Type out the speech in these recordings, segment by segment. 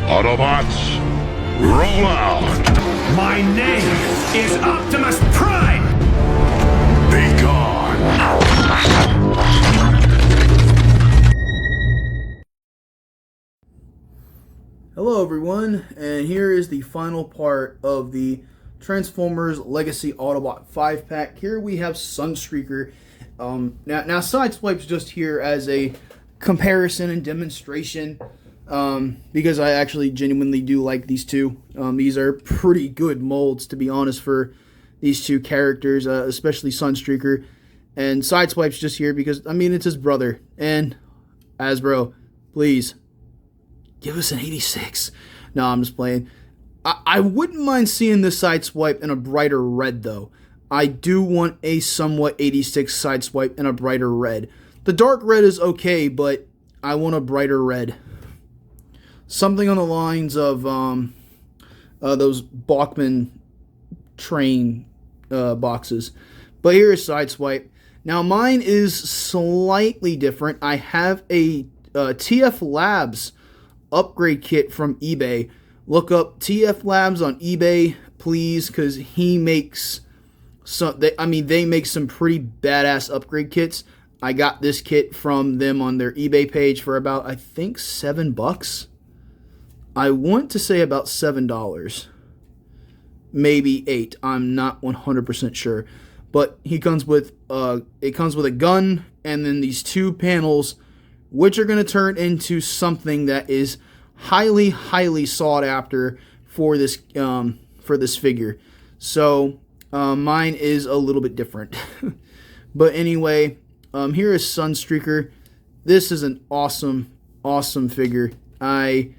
Autobots, roll out! My name is Optimus Prime! Be gone! Hello everyone, and here is the final part of the Transformers Legacy Autobot 5-pack. Here we have Sunstreaker. Now Sideswipe's just here as a comparison and demonstration, because I actually genuinely do like these two. These are pretty good molds, to be honest, for these two characters, especially Sunstreaker. And Sideswipe's just here because, I mean, it's his brother. And Hasbro, please, give us an 86. No, I'm just playing. I wouldn't mind seeing this Sideswipe in a brighter red, though. I do want a somewhat 86 Sideswipe in a brighter red. The dark red is okay, but I want a brighter red. Something on the lines of those Bachmann train boxes. But here is Sideswipe. Now, mine is slightly different. I have a TF Labs upgrade kit from eBay. Look up TF Labs on eBay, please, because he makes they make some pretty badass upgrade kits. I got this kit from them on their eBay page for about, I think, $7. I want to say about $7, maybe $8. I'm not 100% sure, but he comes with it comes with a gun and then these two panels, which are going to turn into something that is highly, highly sought after for this figure. So mine is a little bit different. But anyway, here is Sunstreaker. This is an awesome, awesome figure. I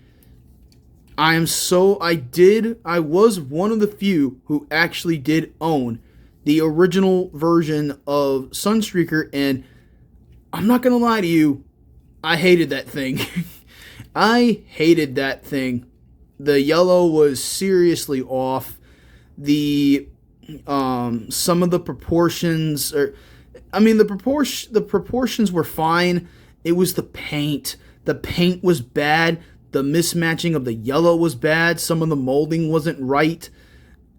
was one of the few who actually did own the original version of Sunstreaker, and I'm not gonna lie to you, I hated that thing. I hated that thing. The yellow was seriously off. The some of the proportions are, the proportions were fine. It was the paint. The paint was bad. The mismatching of the yellow was bad. Some of the molding wasn't right.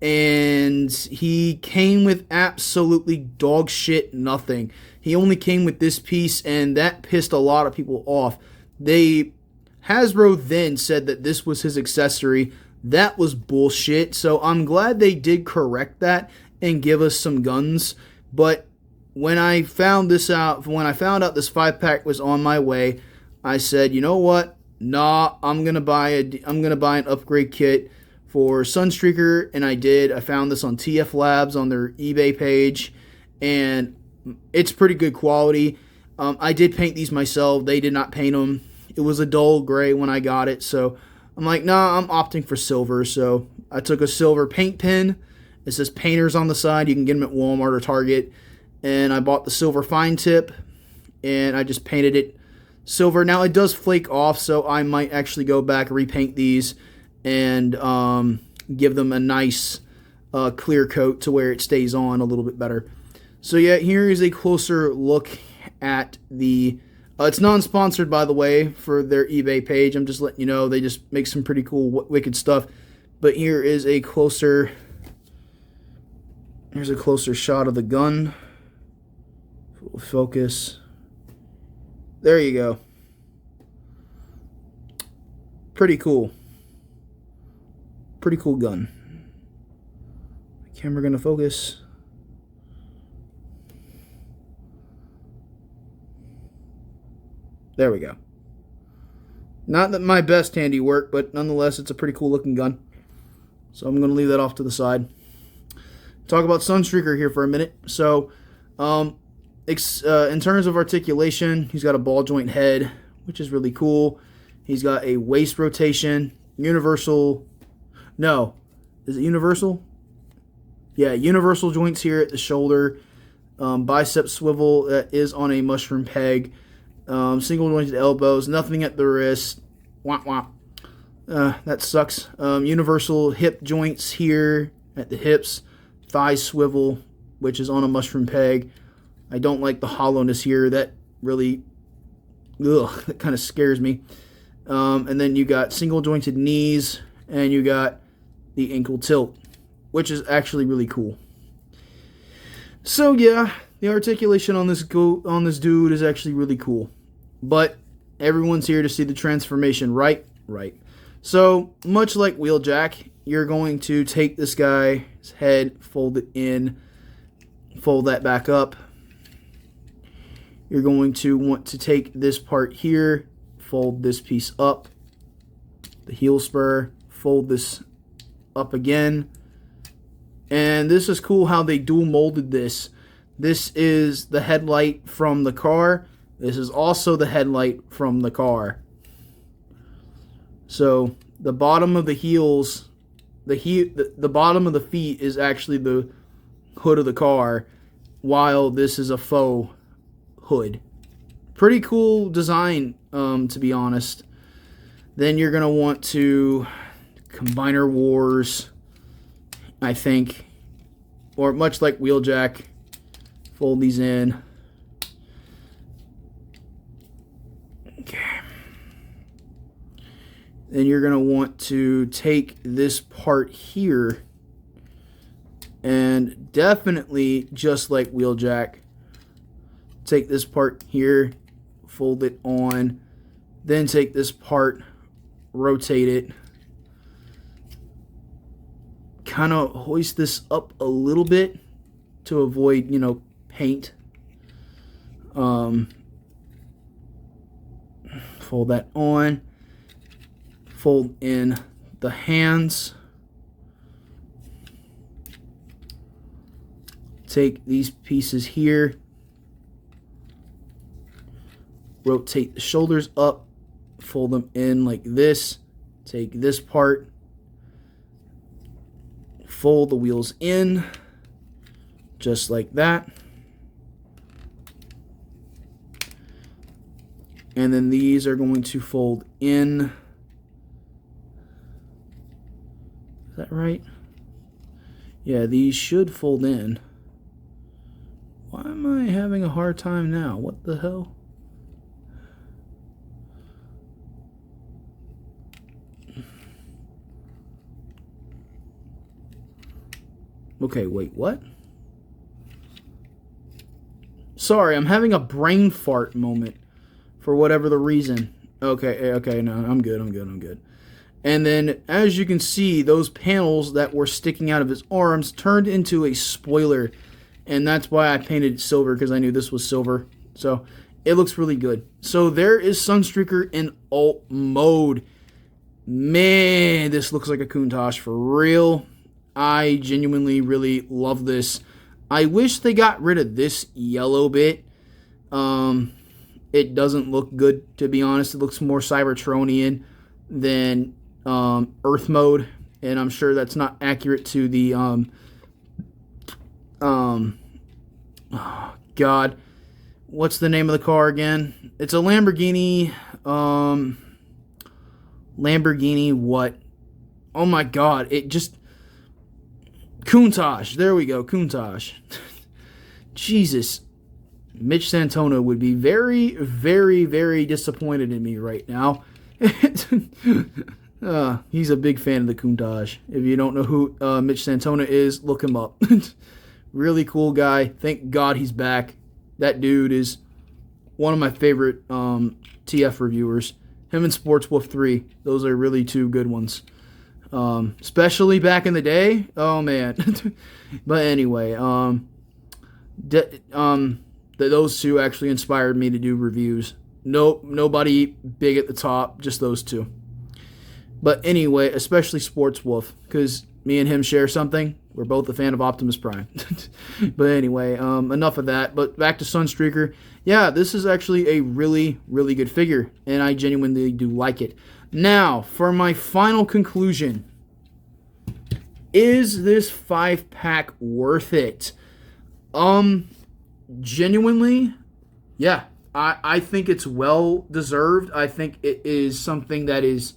And he came with absolutely dog shit nothing. He only came with this piece, and that pissed a lot of people off. Hasbro then said that this was his accessory. That was bullshit. So I'm glad they did correct that and give us some guns. But when I found out this 5-pack was on my way, I said, you know what? Nah, I'm gonna buy an upgrade kit for Sunstreaker, and I did. I found this on TF Labs on their eBay page, and it's pretty good quality. I did paint these myself. They did not paint them. It was a dull gray when I got it, so I'm like, nah, I'm opting for silver. So I took a silver paint pen. It says Painters on the side. You can get them at Walmart or Target. And I bought the silver fine tip, and I just painted it silver. Now, it does flake off, so I might actually go back and repaint these and give them a nice clear coat to where it stays on a little bit better. So yeah, here is a closer look at the... it's non-sponsored, by the way, for their eBay page. I'm just letting you know, they just make some pretty cool, wicked stuff. But here is a closer... Here's a closer shot of the gun. Focus. There you go. Pretty cool. Pretty cool gun. Camera gonna focus. There we go. Not that my best handiwork, but nonetheless, it's a pretty cool looking gun. So I'm gonna leave that off to the side. Talk about Sunstreaker here for a minute. So, in terms of articulation, he's got a ball joint head, which is really cool. He's got a waist rotation, universal. No, is it universal? Yeah, universal joints here at the shoulder. Bicep swivel that is on a mushroom peg. Single jointed elbows, nothing at the wrist. Womp womp. That sucks. Universal hip joints here at the hips. Thigh swivel, which is on a mushroom peg. I don't like the hollowness here. That really, that kind of scares me. And then you got single jointed knees, and you got the ankle tilt, which is actually really cool. So yeah, the articulation on this dude is actually really cool. But everyone's here to see the transformation, right? Right. So, much like Wheeljack, you're going to take this guy's head, fold it in, fold that back up. You're going to want to take this part here, fold this piece up, the heel spur, fold this up again. And this is cool how they dual molded this. This is the headlight from the car. This is also the headlight from the car. So the bottom of the heels, the bottom of the feet is actually the hood of the car, while this is a faux hood. Pretty cool design, to be honest. Then you're going to want to Combiner Wars, I think, or much like Wheeljack, fold these in. Okay. Then you're going to want to take this part here and definitely, just like Wheeljack, take this part here, fold it on, then take this part, rotate it, kind of hoist this up a little bit to avoid, paint. Fold that on, fold in the hands, take these pieces here, rotate the shoulders up, fold them in like this, take this part, fold the wheels in, just like that. And then these are going to fold in. Is that right? Yeah, these should fold in. Why am I having a hard time now? What the hell? Okay, wait, what? Sorry, I'm having a brain fart moment for whatever the reason. Okay, no, I'm good. And then, as you can see, those panels that were sticking out of his arms turned into a spoiler. And that's why I painted it silver, because I knew this was silver. So, it looks really good. So, there is Sunstreaker in alt mode. Man, this looks like a Countach for real. I genuinely really love this. I wish they got rid of this yellow bit. It doesn't look good, to be honest. It looks more Cybertronian than Earth mode, and I'm sure that's not accurate to the oh God, what's the name of the car again? It's a Lamborghini. Lamborghini what? Oh my God! It just Countach. There we go, Countach. Jesus. Mitch Santona would be very, very, very disappointed in me right now. He's a big fan of the Countach. If you don't know who Mitch Santona is, look him up. Really cool guy. Thank God he's back. That dude is one of my favorite TF reviewers. Him and Sports Wolf 3. Those are really two good ones. Especially back in the day. Oh, man. But anyway, those two actually inspired me to do reviews. Nobody big at the top, just those two. But anyway, especially Sports Wolf, because me and him share something. We're both a fan of Optimus Prime. But anyway, enough of that. But back to Sunstreaker. Yeah, this is actually a really, really good figure, and I genuinely do like it. Now, for my final conclusion. Is this 5-pack worth it? Genuinely, yeah. I think it's well deserved. I think it is something that is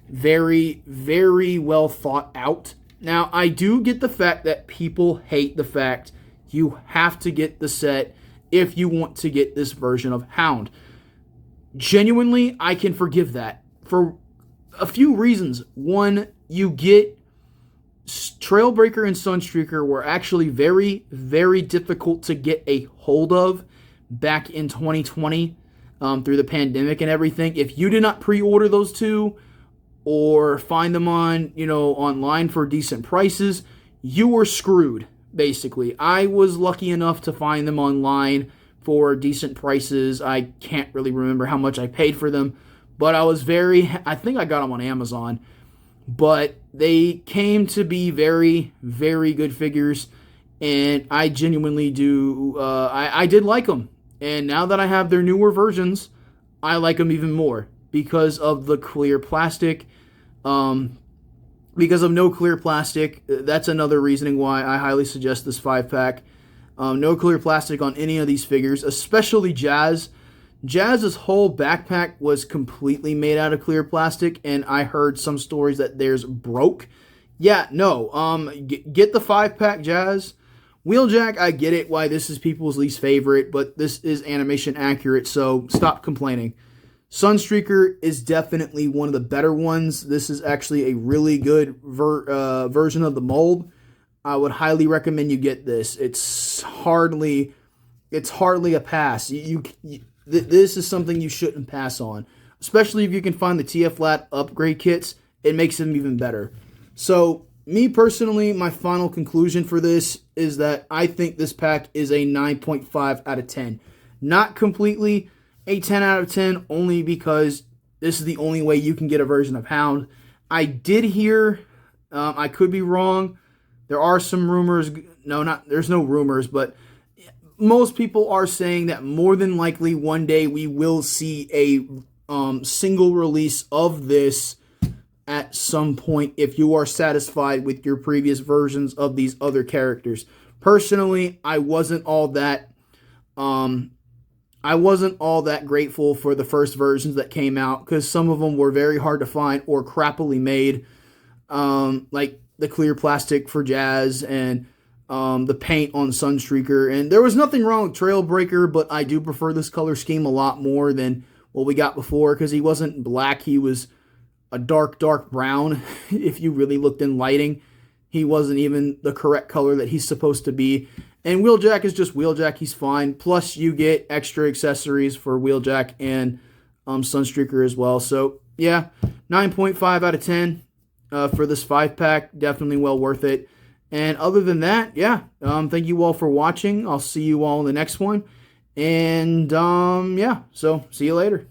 very, very well thought out. Now, I do get the fact that people hate the fact you have to get the set if you want to get this version of Hound. Genuinely, I can forgive that. for a few reasons. One, you get Trailbreaker and Sunstreaker were actually very, very difficult to get a hold of back in 2020 through the pandemic and everything. If you did not pre-order those two or find them on, online for decent prices, you were screwed, basically. I was lucky enough to find them online for decent prices. I can't really remember how much I paid for them, but I think I got them on Amazon. But they came to be very, very good figures, and I genuinely I did like them. And now that I have their newer versions, I like them even more because of the clear plastic. Because of no clear plastic, that's another reasoning why I highly suggest this 5-pack. No clear plastic on any of these figures, especially Jazz. Jazz's whole backpack was completely made out of clear plastic, and I heard some stories that theirs broke. Yeah, no. Get the 5-pack Jazz. Wheeljack, I get it why this is people's least favorite, but this is animation accurate, so stop complaining. Sunstreaker is definitely one of the better ones. This is actually a really good version of the mold. I would highly recommend you get this. It's hardly a pass. This is something you shouldn't pass on, especially if you can find the TF-Lat upgrade kits. It makes them even better. So, me personally, my final conclusion for this is that I think this pack is a 9.5 out of 10. Not completely a 10 out of 10, only because this is the only way you can get a version of Hound. I did hear, I could be wrong, there are some rumors, there's no rumors, but most people are saying that more than likely one day we will see a single release of this at some point if you are satisfied with your previous versions of these other characters. Personally, I wasn't all that grateful for the first versions that came out because some of them were very hard to find or crappily made, like the clear plastic for Jazz and the paint on Sunstreaker. And there was nothing wrong with Trailbreaker, but I do prefer this color scheme a lot more than what we got before because he wasn't black. He was a dark brown. If you really looked in lighting, he wasn't even the correct color that he's supposed to be. And Wheeljack is just Wheeljack. He's fine. Plus, you get extra accessories for Wheeljack and Sunstreaker as well. So, yeah, 9.5 out of 10 for this 5-pack. Definitely well worth it. And other than that, yeah, thank you all for watching. I'll see you all in the next one. And, yeah, so see you later.